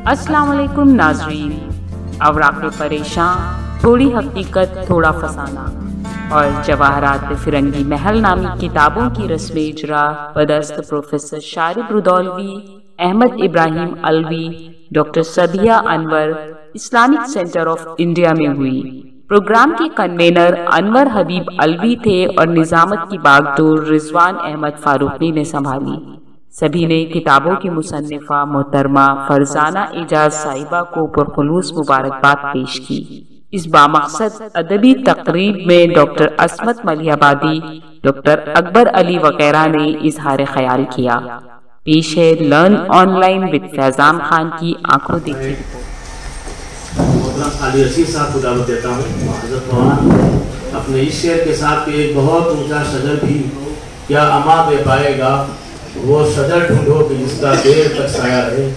السلام علیکم ناظرین، اوراق پریشاں، تھوڑی حقیقت تھوڑا فسانہ اور جواہرات فرنگی محل نامی کتابوں کی رسم اجرا بدست professor Sharib Rudaulvi, Ahmad Ibrahim Alvi, doctor Sabiha Anwar, Islamic centre of India میں ہوئی۔ پروگرام کے کنوینر انور حبیب علوی تھے اور نظامت کی باگڈور رضوان احمد فاروقی نے سنبھالی۔ سبھی نے کتابوں کی مصنفہ محترمہ فرزانہ اعجاز صاحبہ کو پرخلوص مبارکباد پیش کی۔ اس بامقصد ادبی تقریب میں ڈاکٹر عصمت ملیح آبادی، ڈاکٹر اکبر علی وغیرہ نے اظہار خیال کیا۔ پیش ہے لرن آن لائن وتھ فیضان خان کی آنکھوں دیکھی محترم خالد رشید صاحب کو دعوت دیتا ہوں۔ حضرت مولانا اپنے اس شعر کے ساتھ ایک بہت اونچا شجر بھی کیا اما دے پائے گا، وہ شجر ڈھونڈو کہ جس کا دیر تک سایہ رہے۔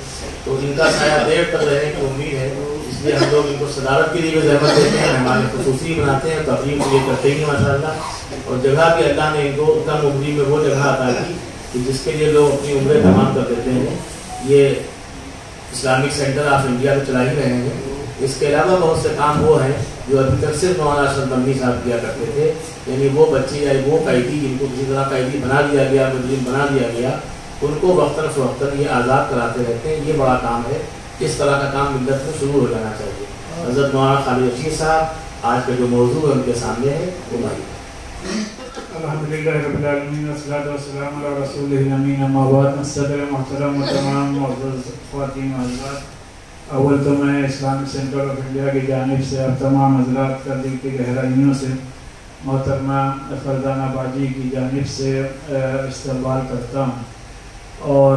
تو ان کا سایہ دیر تک رہنے کی امید ہے، اس لیے ہم لوگ ان کو صدارت کے لیے بھی زحمت دیتے ہیں، ہمارے خصوصی بناتے ہیں، تقریب کے لیے کرتے ہی ماشاءاللہ۔ اور جگہ بھی اللہ نے ان کو کم عمری میں وہ جگہ عطا کی کہ جس کے لیے لوگ اپنی عمریں تمام کر دیتے ہیں۔ یہ اسلامک سینٹر آف انڈیا میں چلا ہی رہے ہیں۔ اس کے علاوہ بہت سے کام وہ ہیں جو ابھی تک صرف مولانا اشرف بندی صاحب کیا کرتے تھے، یعنی وہ بچے یا وہ قیدی جن کو کسی طرح قیدی بنا دیا گیا، مجرم بنا دیا گیا، ان کو وقتاً فوقتاً یہ آزاد کراتے رہتے ہیں۔ یہ بڑا کام ہے، اس طرح کا کام ملت میں شروع ہو جانا چاہیے۔ حضرت مولانا خالد رشید صاحب آج کا جو موضوع ہے ان کے سامنے ہے وہ بھائی۔ الحمدللہ رب العالمین والصلاۃ والسلام علی رسولہ الامین، اما بعد۔ صدر محترم و تمام معزز خواتین و حضرات، اول تو میں اسلامک سینٹر آف انڈیا کی جانب سے اب تمام حضرات کا دل کی گہرائیوں سے محترمہ فرزانہ باجی کی جانب سے استقبال کرتا ہوں۔ اور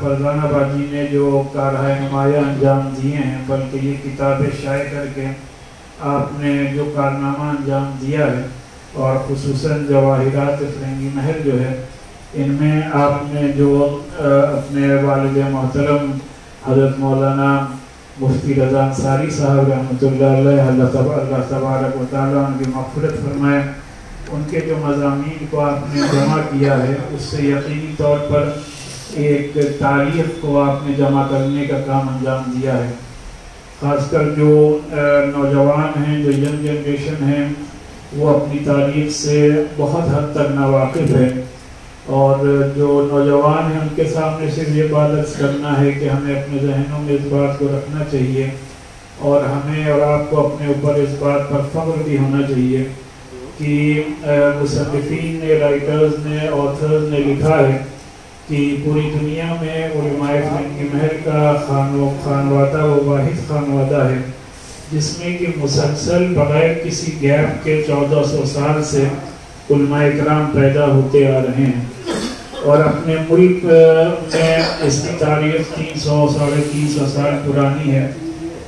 فرزانہ باجی نے جو کارہائے نمایاں انجام دیے ہیں، بلکہ یہ کتابیں شائع کر کے آپ نے جو کارنامہ انجام دیا ہے، اور خصوصاً جواہرات فرنگی محل جو ہے، ان میں آپ نے جو اپنے والد محترم حضرت مولانا مفتی رضا انصاری صاحب رحمۃ اللہ علیہ، اللہ تبارک و تعالیٰ ان کی مغفرت فرمائے، ان کے جو مضامین کو آپ نے جمع کیا ہے، اس سے یقینی طور پر ایک تاریخ کو آپ نے جمع کرنے کا کام انجام دیا ہے۔ خاص کر جو نوجوان ہیں، جو ینگ جنریشن ہیں، وہ اپنی تاریخ سے بہت حد تک ناواقف ہے، اور جو نوجوان ہیں ان کے سامنے صرف یہ بات عرض کرنا ہے کہ ہمیں اپنے ذہنوں میں اس بات کو رکھنا چاہیے، اور ہمیں اور آپ کو اپنے اوپر اس بات پر فخر بھی ہونا چاہیے کہ مصنفین نے، رائٹرز نے، آتھرز نے لکھا ہے کہ پوری دنیا میں علماء فرنگی محل کا خانوادہ وہ واحد خانوادہ ہے جس میں کہ مسلسل بغیر کسی گیپ کے 1400 سال سے علماء اکرام پیدا ہوتے آ رہے ہیں، اور اپنے ملک میں اس کی تاریخ 300 ساڑھے 300 سال پرانی ہے۔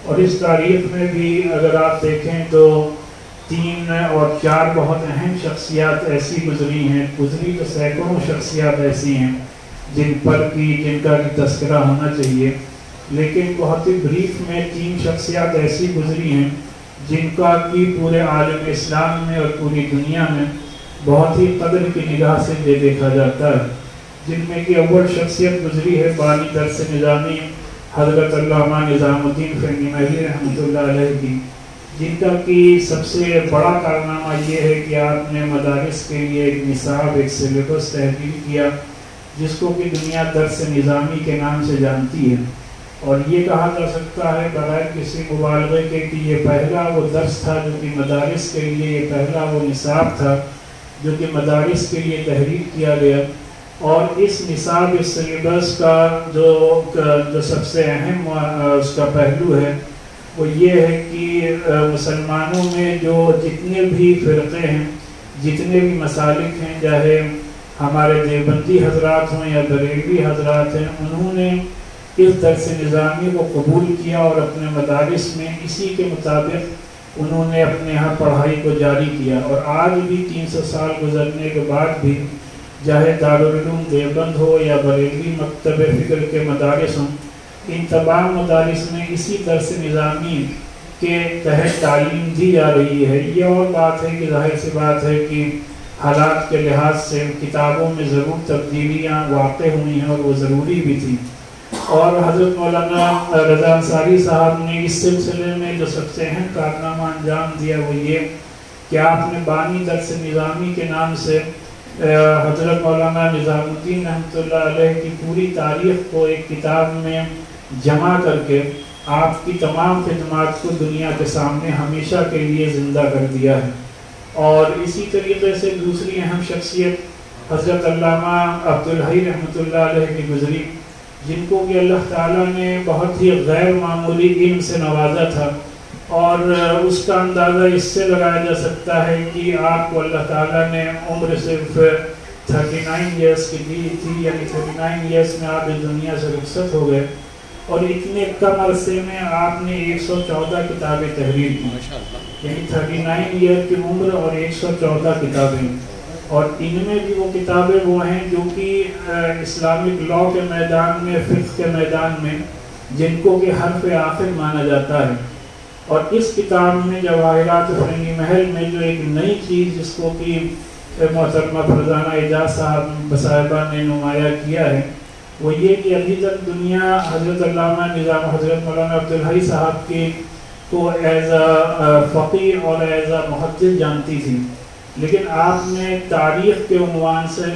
اور اس تاریخ میں بھی اگر آپ دیکھیں تو 3 اور 4 بہت اہم شخصیات ایسی گزری تو سینکڑوں شخصیات ایسی ہیں جن کا تذکرہ ہونا چاہیے، لیکن بہت ہی بریف میں 3 شخصیات ایسی گزری ہیں جن کا کی پورے عالم اسلام میں اور پوری دنیا میں بہت ہی قدر کی نگاہ سے دیکھا جاتا ہے، جن میں کہ اول شخصیت گزری ہے بانی درس نظامی حضرت علامہ نظام الدین فرنگی محلی رحمۃ اللہ علیہ کی، جن کا کی سب سے بڑا کارنامہ یہ ہے کہ آپ نے مدارس کے لیے ایک نصاب، ایک سلیبس تحریر کیا جس کو کہ دنیا درس نظامی کے نام سے جانتی ہے، اور یہ کہا جا سکتا ہے بغیر کسی مبالغے کے کہ یہ پہلا وہ درس تھا جو کہ مدارس کے لیے، یہ پہلا وہ نصاب تھا جو کہ مدارس کے لیے تحریر کیا گیا۔ اور اس نصاب، اس سلیبس کا جو سب سے اہم اس کا پہلو ہے وہ یہ ہے کہ مسلمانوں میں جو جتنے بھی فرقے ہیں، جتنے بھی مسالک ہیں، چاہے ہمارے دیوبندی حضرات ہوں یا بریلوی حضرات ہیں، انہوں نے اس درس نظامی کو قبول کیا اور اپنے مدارس میں اسی کے مطابق انہوں نے اپنے یہاں پڑھائی کو جاری کیا۔ اور آج بھی 300 سال گزرنے کے بعد بھی چاہے دارالعلوم دیوبند ہو یا بریلوی مکتب فکر کے مدارس ہوں، ان تمام مدارس میں اسی درس نظامی کے تحت تعلیم دی جا رہی ہے۔ یہ اور بات ہے کہ ظاہر سی بات ہے کہ حالات کے لحاظ سے کتابوں میں ضرور تبدیلیاں واقع ہوئی ہیں اور وہ ضروری بھی تھی، اور حضرت مولانا رضا انصاری صاحب نے اس سلسلے میں جو سب سے اہم کارنامہ انجام دیا وہ یہ کہ آپ نے بانی درس نظامی کے نام سے حضرت مولانا نظام الدین رحمۃ اللہ علیہ کی پوری تاریخ کو ایک کتاب میں جمع کر کے آپ کی تمام خدمات کو دنیا کے سامنے ہمیشہ کے لیے زندہ کر دیا ہے۔ اور اسی طریقے سے دوسری اہم شخصیت حضرت علامہ عبدالحی رحمۃ اللہ علیہ کی گزری، جن کو کہ اللہ تعالیٰ نے بہت ہی غیر معمولی علم سے نوازا تھا، اور اس کا اندازہ اس سے لگایا جا سکتا ہے کہ آپ کو اللہ تعالیٰ نے عمر صرف 39 ایئرس کی دی تھی، یعنی 39 ایئرس میں آپ اس دنیا سے رخصت ہو گئے، اور اتنے کم عرصے میں آپ نے 114 کتابیں تحریر کی، یعنی 39 ایئر کی عمر اور 114 کتابیں، اور ان میں بھی وہ کتابیں وہ ہیں جو کہ اسلامک لا کے میدان میں، فقہ کے میدان میں، جن کو کہ حرف آخر مانا جاتا ہے۔ اور اس کتاب میں جواہرات فرنگی محل میں جو ایک نئی چیز جس کو کہ محترمہ فرزانہ اعجاز صاحبہ نے نمایاں کیا ہے وہ یہ کہ ابھی تک دنیا حضرت علامہ نظام حضرت مولانا عبدالحی صاحب کی کو ایز اے فقیہ اور ایز اے محدث جانتی تھی، لیکن آپ نے تاریخ کے عنوان سے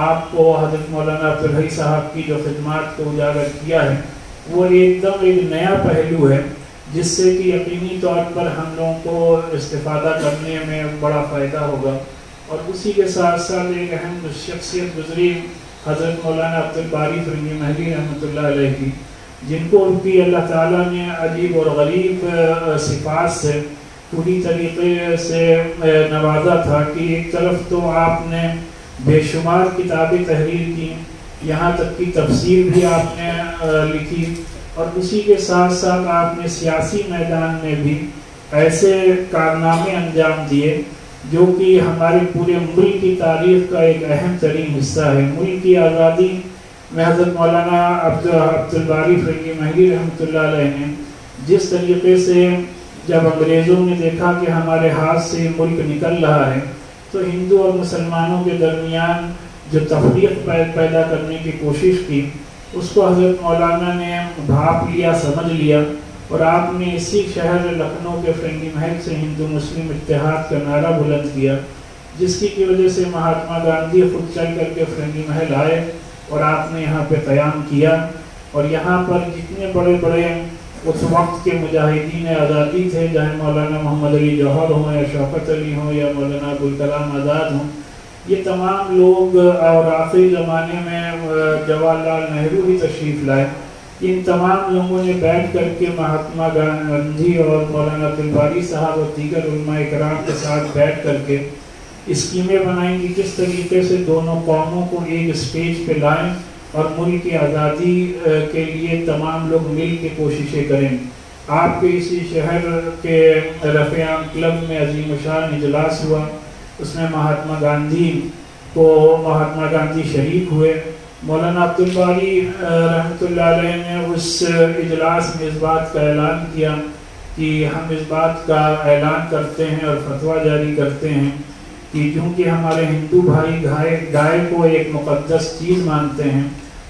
آپ کو حضرت مولانا عبدالحی صاحب کی جو خدمات کو اجاگر کیا ہے وہ ایک دم ایک نیا پہلو ہے، جس سے کہ یقینی طور پر ہم لوگوں کو استفادہ کرنے میں بڑا فائدہ ہوگا۔ اور اسی کے ساتھ ساتھ ایک اہم شخصیت گزری حضرت مولانا عبدالباری فرنگی محلی رحمۃ اللہ علیہ کی، جن کو ان کی اللہ تعالیٰ نے عجیب اور غریب صفات سے پوری طریقے سے نوازا تھا کہ ایک طرف تو آپ نے بے شمار کتابیں تحریر کی، یہاں تک کہ تفسیر بھی آپ نے لکھی، اور اسی کے ساتھ ساتھ آپ نے سیاسی میدان میں بھی ایسے کارنامے انجام دیے جو کہ ہمارے پورے ملک کی تاریخ کا ایک اہم ترین حصہ ہے۔ ملک کی آزادی میں حضرت مولانا عبدالباری فرنگی محلی رحمۃ اللہ علیہ نے جس طریقے سے جب انگریزوں نے دیکھا کہ ہمارے ہاتھ سے ملک نکل رہا ہے تو ہندو اور مسلمانوں کے درمیان جو تفریق پیدا کرنے کی کوشش کی، اس کو حضرت مولانا نے بھاپ لیا، سمجھ لیا، اور آپ نے اسی شہر لکھنؤ کے فرنگی محل سے ہندو مسلم اتحاد کا نعرہ بلند کیا، جس کی وجہ سے مہاتما گاندھی خود چل کر کے فرنگی محل آئے اور آپ نے یہاں پہ قیام کیا، اور یہاں پر جتنے بڑے بڑے اس وقت کے مجاہدین آزادی تھے، چاہے مولانا محمد علی جوہر ہوں یا شوکت علی ہوں یا مولانا ابوالکلام آزاد ہوں، یہ تمام لوگ، اور آخری زمانے میں جواہر لال نہرو بھی تشریف لائے، ان تمام لوگوں نے بیٹھ کر کے مہاتما گاندھی اور مولانا عبدالباری صاحب اور دیگر علماء کرام کے ساتھ بیٹھ کر کے اسکیمیں بنائیں کہ کس طریقے سے دونوں قوموں کو ایک اسٹیج پہ لائیں اور ملک کی آزادی کے لیے تمام لوگ مل کے کوششیں کریں۔ آپ کے اسی شہر کے رفیع عام کلب میں عظیم الشان اجلاس ہوا، اس میں مہاتما گاندھی شریک ہوئے۔ مولانا عبدالباری رحمۃ اللہ علیہ نے اس اجلاس میں اس بات کا اعلان کیا کہ ہم اس بات کا اعلان کرتے ہیں اور فتویٰ جاری کرتے ہیں کہ چونکہ ہمارے ہندو بھائی گائے کو ایک مقدس چیز مانتے ہیں،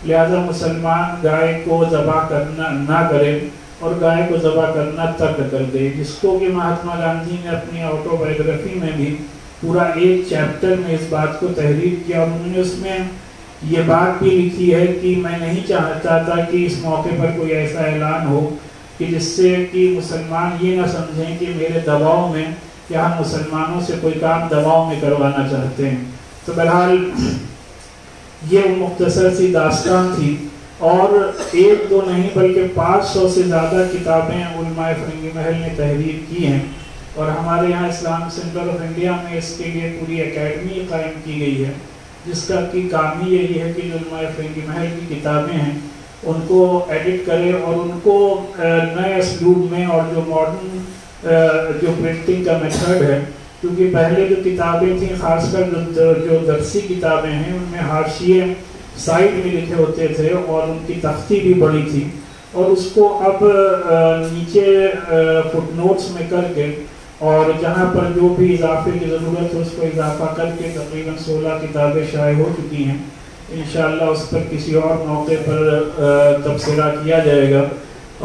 لہذا مسلمان گائے کو ذبح کرنا نہ کرے اور گائے کو ذبح کرنا ترک کر دے، جس کو کہ مہاتما گاندھی نے اپنی آٹو بایوگرافی میں بھی پورا ایک چیپٹر میں اس بات کو تحریر کیا، اور انہوں نے اس میں یہ بات بھی لکھی ہے کہ میں نہیں چاہتا کہ اس موقع پر کوئی ایسا اعلان ہو کہ جس سے کہ مسلمان یہ نہ سمجھیں کہ میرے دباؤ میں کہ ہم مسلمانوں سے کوئی کام دباؤ میں کروانا چاہتے ہیں۔ تو بہرحال یہ مختصر سی داستان تھی، اور ایک دو نہیں بلکہ 500 سے زیادہ کتابیں علماء فرنگی محل نے تحریر کی ہیں، اور ہمارے یہاں اسلامک سینٹر آف انڈیا میں اس کے لیے پوری اکیڈمی قائم کی گئی ہے، جس کا کی کام ہی یہی ہے کہ جو علماء فرنگی محل کی کتابیں ہیں ان کو ایڈٹ کرے اور ان کو نئے اسلوب میں، اور جو ماڈرن جو پرنٹنگ کا میتھڈ ہے، کیونکہ پہلے جو کتابیں تھیں خاص کر جو درسی کتابیں ہیں ان میں حاشیے سائڈ میں لکھے ہوتے تھے اور ان کی تختی بھی بڑی تھی، اور اس کو اب نیچے فٹ نوٹس میں کر کے اور جہاں پر جو بھی اضافے کی ضرورت ہے اس کو اضافہ کر کے تقریباً 16 کتابیں شائع ہو چکی ہیں۔ انشاءاللہ اس پر کسی اور موقع پر تبصرہ کیا جائے گا.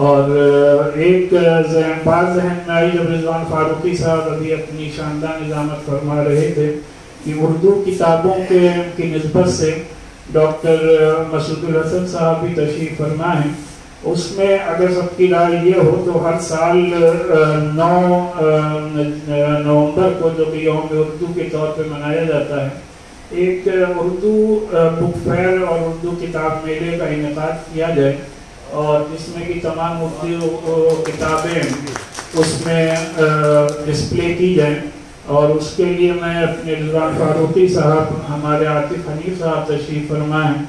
اور ایک بات ذہن میں آئی جب رضوان فاروقی صاحب ابھی اپنی شاندار نظامت فرما رہے تھے کہ اردو کتابوں کی نسبت سے ڈاکٹر مسعود الحسن صاحب بھی تشریف فرما ہیں. اس میں اگر سب کی رائے یہ ہو تو ہر سال 9 نومبر کو جو کہ یوم اردو کے طور پہ منایا جاتا ہے ایک اردو بک فیئر اور اردو کتاب میلے کا انعقاد کیا جائے اور جس میں کہ تمام اردو کتابیں اس میں ڈسپلے کی جائیں. اور اس کے لیے میں اپنے رضوان فاروقی صاحب ہمارے عاطف حنیف صاحب تشریف فرما ہیں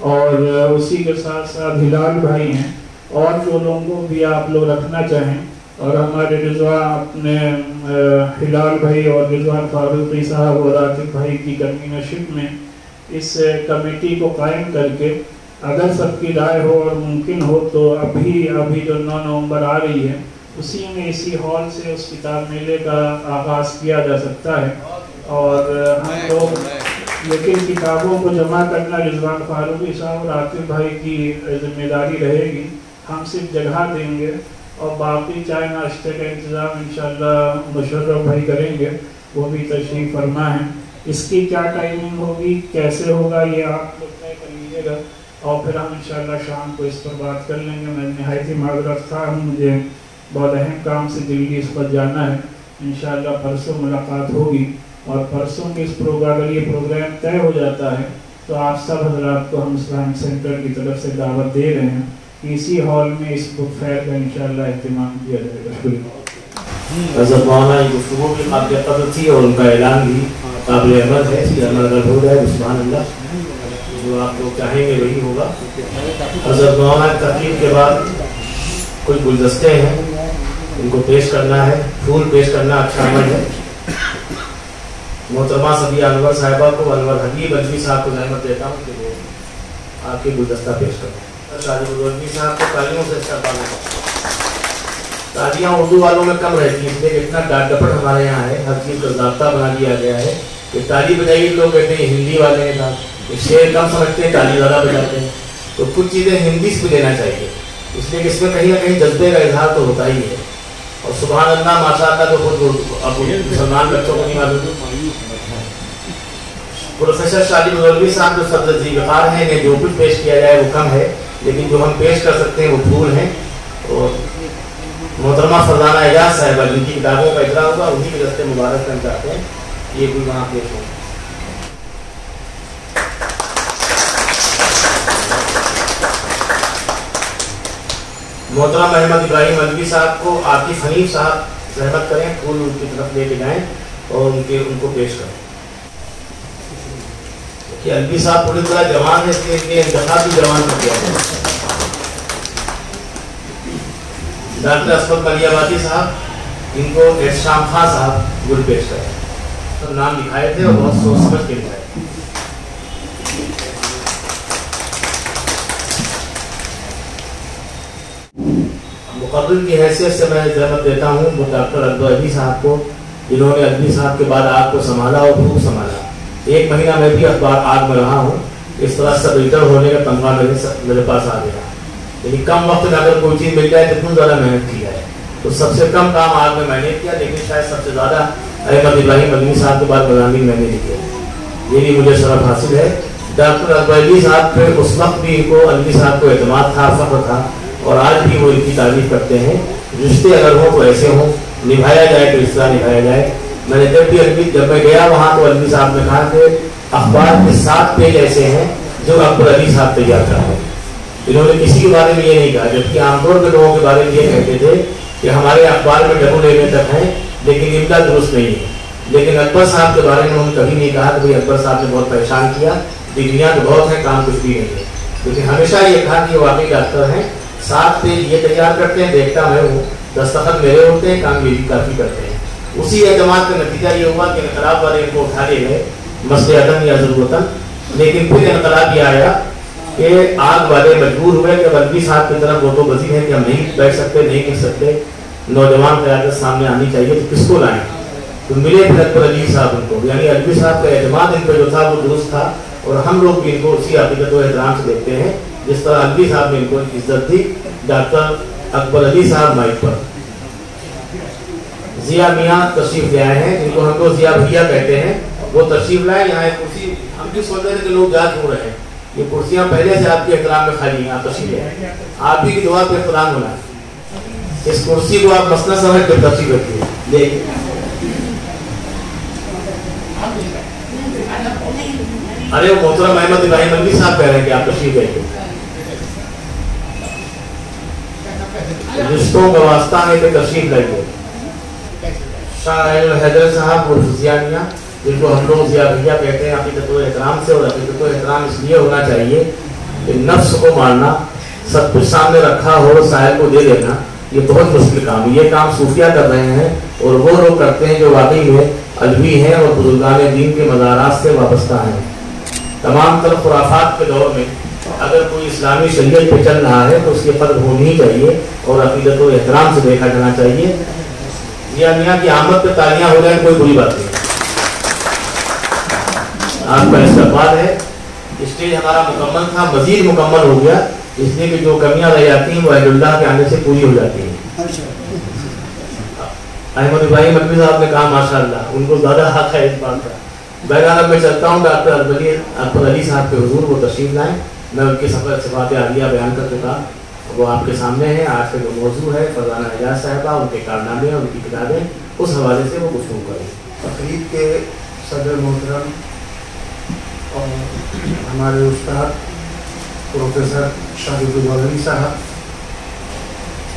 اور اسی کے ساتھ ساتھ ہلال بھائی ہیں اور جو لوگوں بھی آپ لوگ رکھنا چاہیں. اور ہمارے رضوان اپنے ہلال بھائی اور رضوان فاروقی صاحب اور عاطف بھائی کی کنوینرشپ میں اس کمیٹی کو قائم کر کے اگر سب کی رائے ہو اور ممکن ہو تو ابھی جو 9 نومبر آ رہی ہے اسی میں اسی ہال سے اس کتاب میلے کا آغاز کیا جا سکتا ہے. اور ہم لوگ لیکن کتابوں کو جمع کرنا رضوان فاروقی صاحب اور عاطف بھائی کی ذمہ داری رہے گی. ہم صرف جگہ دیں گے اور باقی چائے ناشتے کا انتظام انشاءاللہ مشرف بھائی کریں گے, وہ بھی تشریف فرما ہیں. اس کی کیا ٹائمنگ ہوگی, کیسے ہوگا, یہ آپ لوگ طے کر لیجیے گا اور پھر ہم انشاءاللہ شام کو اس پر بات کر لیں گے. میں نہایت ہی معذرت خواہ ہوں, مجھے بہت اہم کام سے دلی اس پر جانا ہے. انشاءاللہ پرسوں ملاقات ہوگی اور پرسوں کے اس پروگرام اگر یہ پروگرام طے ہو جاتا ہے تو آپ سب حضرات کو ہم اسلامک سینٹر کی طرف سے دعوت دے رہے ہیں کہ اسی ہال میں اس بک فیئر کا انشاءاللہ اہتمام کیا جائے گا. شکریہ. حضرت مولانا کی گفتگو بھی قابل قدر تھی اور ان کا اعلان بھی قابل عمل ہے. عمل اگر ہو جائے سبحان اللہ, جو آپ لوگ چاہیں گے وہی ہوگا. حضرت مولانا کی تقریر کے بعد کچھ گلدستے ہیں ان کو پیش کرنا ہے, پھول پیش کرنا اچھا عمل ہے. محترمہ صبیہ انور صاحبہ کو انور حبیب علوی صاحب کو زحمت دیتا ہوں کہ وہ آپ کے گلدستہ پیش کریں. شاہد علوی صاحب کو تالیوں سے استقبال ہے. تالیاں اردو والوں میں کم رہتی ہیں, اس لیے اتنا ڈاٹ ڈپٹ ہمارے یہاں ہے, ہر چیز کا ضابطہ بنا دیا گیا ہے کہ تالی بجائیے. لوگ کہتے ہیں ہندی والے ہیں شعر کم سمجھتے ہیں, تالی زیادہ بجاتے ہیں. تو کچھ چیزیں ہندی سے بھی لینا چاہیے, اس لیے کہ اس میں کہیں نہ کہیں جذبے کا اظہار تو ہوتا ہی ہے. اور سبحان اللہ ماشاء اللہ تو خود اب مسلمان بچوں کو نہیں معلوم. پروفیسر شاہد علوی صاحب جو سب سے وقار ہیں, انہیں جو کچھ پیش کیا جائے وہ کم ہے, لیکن جو ہم پیش کر سکتے ہیں وہ پھول ہیں. اور محترمہ فرزانہ اعجاز صاحبہ جن کی کتابوں کا اجرا ہوگا انہیں کے دستے مبارک کرنا چاہتے ہیں, یہ بھی وہاں پیش ہوں. محترم احمد ابراہیم علوی صاحب کو عاطف حنیف صاحب زحمت کریں, پھول ان کی طرف لے کے جائیں اور ان کو پیش کریں. کہ علوی صاحب پوری طرح جوان ہے, اس لیے انتخاب بھی جوان کر دیا ہے. ڈاکٹر اسفل ملیہ آبادی صاحب, ان کو احتشام خان صاحب گل پیش کریں. سب نام لکھائے تھے اور بہت سوچ سمجھ کے لکھائے. مقرر کی حیثیت سے میں زحمت دیتا ہوں وہ ڈاکٹر عبدالعلی صاحب کو, جنہوں نے علوی صاحب کے بعد آپ کو سنبھالا اور خوب سنبھالا. 1 مہینہ میں بھی اخبار آگ میں رہا ہوں, اس طرح سب ایڈیٹر ہونے کا تنخواہ میرے پاس آ گیا. لیکن کم وقت میں اگر کوئی چیز مل جائے تو اتنی زیادہ محنت کی ہے, تو سب سے کم کام آگ میں نے کیا, لیکن شاید سب سے زیادہ احمد ابراہیم علوی صاحب کے بعد مضامین میں نے لکھے. یہ بھی مجھے شرف حاصل ہے. ڈاکٹر عبدالعلی صاحب پہ اس وقت بھی ان کو علوی صاحب کو اعتماد تھا, فخر تھا, اور آج بھی وہ ان کی تعریف کرتے ہیں. رشتے اگر ہوں تو ایسے ہوں, نبھایا جائے تو اس طرح نبھایا جائے. میں نے جب میں گیا وہاں تو علوی صاحب نے کہا کہ اخبار کے 7 پیج ایسے ہیں جو اکبر علی صاحب تیار کر رہے ہیں. انہوں نے کسی کے بارے میں یہ نہیں کہا, جبکہ عام طور پہ لوگوں کے بارے میں یہ کہتے تھے کہ ہمارے اخبار میں ڈبل اے تک ہیں لیکن املا درست نہیں ہے. لیکن اکبر صاحب کے بارے میں انہوں نے کبھی نہیں کہا کہ اکبر صاحب نے بہت پریشان کیا, ڈگریاں تو بہت ہیں, کام کچھ بھی نہیں ہے. لیکن ہمیشہ یہ کہا کہ واقعی ڈاکٹر ہیں. 7 پیج یہ تیار کرتے ہیں, دیکھتا میں ہوں, دستخط میرے ہوتے ہیں, کام یہ بھی کافی کرتے ہیں. اسی اعتماد کا نتیجہ یہ ہوا کہ انقلاب والے ان کو اٹھا لے گئے مصلحتاً یا ضرورتاً. لیکن پھر انقلاب یہ آیا کہ آگ والے مجبور ہوئے کہ علوی صاحب کی طرف وہ تو وزیر ہیں کہ ہم نہیں بیٹھ سکتے, نہیں کر سکتے, نوجوان قیادت سامنے آنی چاہیے, تو کس کو لائیں. تو ملے پھر اکبر علی صاحب ان کو, یعنی علوی صاحب کا اعتماد ان پہ جو تھا وہ درست تھا. اور ہم لوگ بھی ان کو اسی عقیدت و احترام سے دیکھتے ہیں جس طرح الوی صاحب نے ان کو عزت دی. ڈاکٹر اکبر علی صاحب مائک پر. ضیاء میاں تشریف لے آئے ہیں جن کو ہم لوگ ضیاء بھیا کہتے ہیں. وہ تشریف لائے. یہاں ایک کرسی ہم بھی سوچ رہے تھے کہ لوگ یاد ہو رہے ہیں. یہ کرسیاں پہلے سے آپ کے احترام میں خالی ہیں. آپ تشریف لے. آپ ہی کی دعا پہ احترام ہونا ہے. اس کرسی کو آپ مسئلہ سمجھ کر تشریف رکھیے. لے ارے وہ محترم احمد ابراہیم الوی صاحب کہہ رہے ہیں کہ آپ تشریف رکھیے. رشتوں کا واسطہ ہے کہ تشریف لائیے. شاہ حیدر صاحب اور ضیاء میاں جن کو ہم لوگ ضیاء بھیا کہتے ہیں عقیدت و احترام سے. اور عقیدت و احترام اس لیے ہونا چاہیے کہ نفس کو مارنا, سب کچھ سامنے رکھا ہو صاحب کو دے دینا, یہ بہت مشکل کام ہے. یہ کام صوفیہ کر رہے ہیں اور وہ لوگ کرتے ہیں جو واقعی میں الوی ہیں اور بزرگان دین کے مزارات سے وابستہ ہیں. تمام تر خرافات کے دور میں اگر کوئی اسلامی شریعت پہ چل رہا ہے تو اس کی قدر ہونی ہی چاہیے اور عقیدت و احترام سے دیکھا جانا چاہیے. ضیاء میاں کی آمد پہ تالیاں ہو جائیں کوئی بری بات نہیں. آپ کا استقبال ہے. اسٹیج ہمارا مکمل تھا, مزید مکمل ہو گیا اس لیے کہ جو کمیاں رہ جاتی ہیں وہ اہل اللہ کے آنے سے پوری ہو جاتی ہیں. احمد ابراہیم الوی صاحب نے کہا ماشاءاللہ, ان کو زیادہ حق ہے اس بات کا. بہرحال میں چلتا ہوں ڈاکٹر اکبر علی صاحب کے حضور, وہ تشریف لائیں. میں ان کی صفات عالیہ بیان کر چکا, وہ آپ کے سامنے ہیں. آج کا جو موضوع ہے فرزانہ حجاز صاحبہ, ان کے کارنامے اور ان کی کتابیں, اس حوالے سے وہ گفتگو کریں. تقریب کے صدر محترم اور ہمارے استاد پروفیسر شاہد العلی صاحب,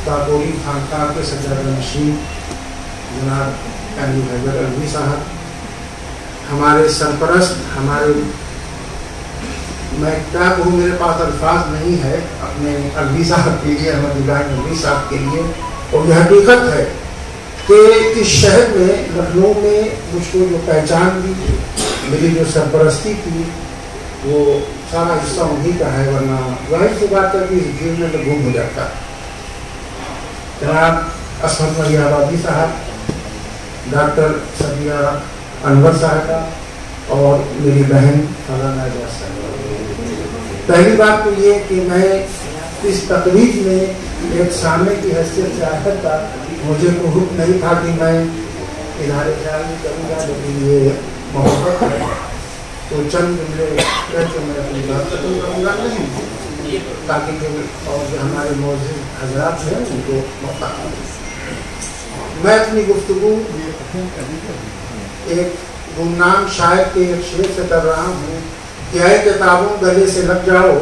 کاکوری خانقاہ کے سجادہ نشین جناب احمد حیدر الوی صاحب, ہمارے سرپرست, ہمارے میں کیا کہوں, میرے پاس الفاظ نہیں ہے اپنے الوی صاحب کے لیے, احمد ابراہیم الوی صاحب کے لیے. اور یہ حقیقت ہے کہ اس شہر میں لکھنؤ میں مجھ کو جو پہچان دی, میری جو سرپرستی تھی, وہ سارا حصہ انہیں کا ہے, ورنہ ظاہر سی بات ہے کہ اس جیل میں گم ہو جاتا. جناب اسمت مری آبادی صاحب, ڈاکٹر صدیہ انور صاحبہ اور میری بہن فرزانہ حجاز صاحبہ. پہلی بات تو یہ کہ میں اس تقریب میں ایک سامع کی حیثیت سے آیا تھا. مجھے کوئی حکم نہیں تھا کہ میں اظہار خیال نہیں کروں گا, لیکن یہ محبت ہے تو چند جملے کہہ کے میں اپنی بات ختم کروں گا, نہیں تاکہ اور جو ہمارے معزز حضرات ہیں ان کو موقع ملے. میں اپنی گفتگو ایک گمنام شاعر کے ایک شعر سے کر رہا ہوں کہ اے کتابوں گلے سے لگ جاؤ,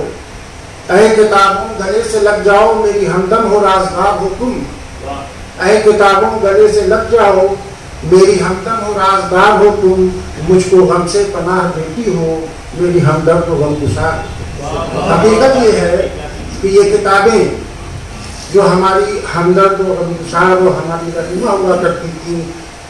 اے کتابوں گلے سے لگ جاؤ, میری ہمدم ہو رازدار ہو تم. اے کتابوں گلے سے لگ جاؤ, میری ہمدم ہو رازدار ہو تم. مجھ کو غم سے پناہ دیتی ہو, میری ہمدرد و غمگسار. حقیقت یہ ہے کہ یہ کتابیں جو ہماری ہمدرد و غمگسار و ہماری رہنما ہوا کرتی تھیں,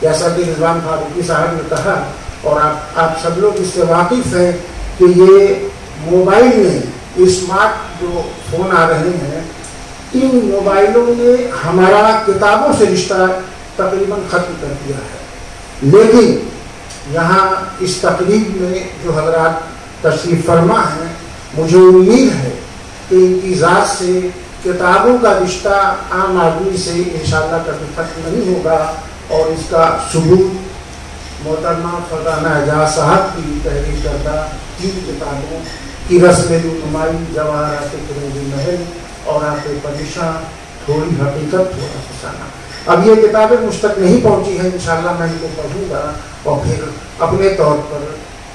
جیسا کہ رضوان فاروقی صاحب نے کہا, اور آپ سب لوگ اس سے واقف ہیں کہ یہ موبائل میں اسمارٹ جو فون آ رہے ہیں, ان موبائلوں نے ہمارا کتابوں سے رشتہ تقریباً ختم کر دیا ہے. لیکن یہاں اس تقریب میں جو حضرات تشریف فرما ہیں, مجھے امید ہے کہ ان کی ذات سے کتابوں کا رشتہ عام آدمی سے انشاءاللہ کبھی ختم نہیں ہوگا. اور اس کا ثبوت محترمہ فرزانہ حجاز صاحب کی تحریر کردہ 3 کتابوں کی رسم رونمائی, جواہرات فرنگی محل اور آپ پریشان, تھوڑی حقیقت تھوڑا فسانہ. اب یہ کتابیں مجھ تک نہیں پہنچی ہیں, انشاءاللہ میں ان کو پڑھوں گا اور پھر اپنے طور پر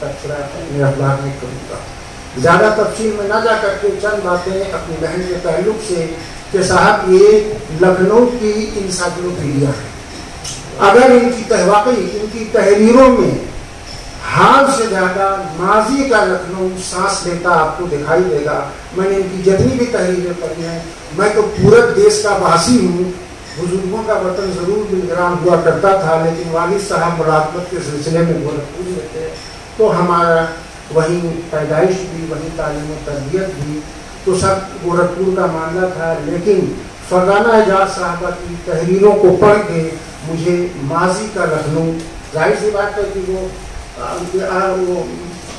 تبصرہ اپنے اخلاق میں کروں گا. زیادہ تفصیل میں نہ جا کر کے چند باتیں اپنی بہن کے تعلق سے کہ صاحب یہ لکھنؤ کی انسائکلوپیڈیا ہے. اگر ان کی تحریروں میں حال سے زیادہ ماضی کا لکھنؤ سانس لیتا آپ کو دکھائی دے گا. میں نے ان کی جتنی بھی تحریریں پڑھی ہیں, میں تو پورے دیش کا واسی ہوں. بزرگوں کا وطن ضرور گلگرام ہوا کرتا تھا, لیکن والد صاحب مراقبت کے سلسلے میں گورکھپور میں تھے, تو ہمارا وہیں پیدائش بھی, وہیں تعلیم و تربیت بھی, تو سب گورکھپور کا معاملہ تھا. لیکن فرزانہ حجاز صاحبہ کی تحریروں کو پڑھ کے مجھے ماضی کا لکھنؤ, ظاہر سی بات ہے کہ وہ